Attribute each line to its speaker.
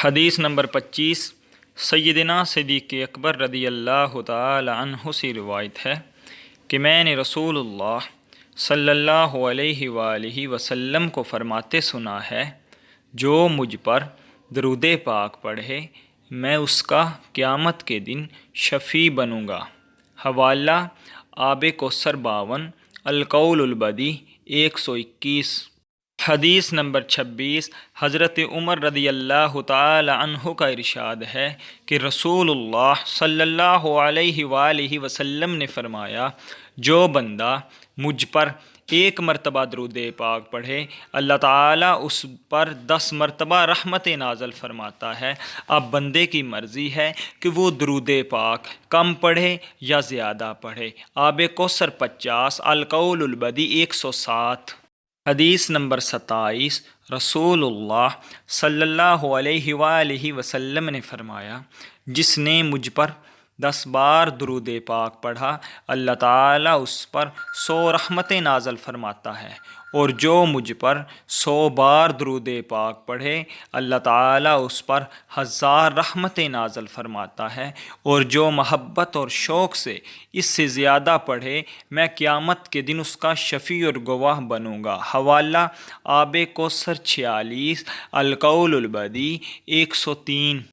Speaker 1: حدیث نمبر 25 سیدنا صدیق اکبر رضی اللہ تعالی عنہ سے روایت ہے کہ میں نے رسول اللہ صلی اللہ علیہ وآلہ وسلم کو فرماتے سنا ہے، جو مجھ پر درود پاک پڑھے میں اس کا قیامت کے دن شفیع بنوں گا۔ حوالہ آب کوثر 52، القول البدی 121۔ حدیث نمبر 26 حضرت عمر رضی اللہ تعالی عنہ کا ارشاد ہے کہ رسول اللہ صلی اللہ علیہ وآلہ وسلم نے فرمایا، جو بندہ مجھ پر ایک مرتبہ درود پاک پڑھے اللہ تعالیٰ اس پر 10 مرتبہ رحمت نازل فرماتا ہے۔ اب بندے کی مرضی ہے کہ وہ درود پاک کم پڑھے یا زیادہ پڑھے۔ آب کوثر 50، القول البدی 107۔ حدیث نمبر 27 رسول اللہ صلی اللہ علیہ وآلہ وسلم نے فرمایا، جس نے مجھ پر 10 بار درود پاک پڑھا اللہ تعالیٰ اس پر 100 رحمتیں نازل فرماتا ہے، اور جو مجھ پر 100 بار درود پاک پڑھے اللہ تعالیٰ اس پر 1000 رحمتیں نازل فرماتا ہے، اور جو محبت اور شوق سے اس سے زیادہ پڑھے میں قیامت کے دن اس کا شفیع اور گواہ بنوں گا۔ حوالہ آب کوثر 46، القول البدی 103۔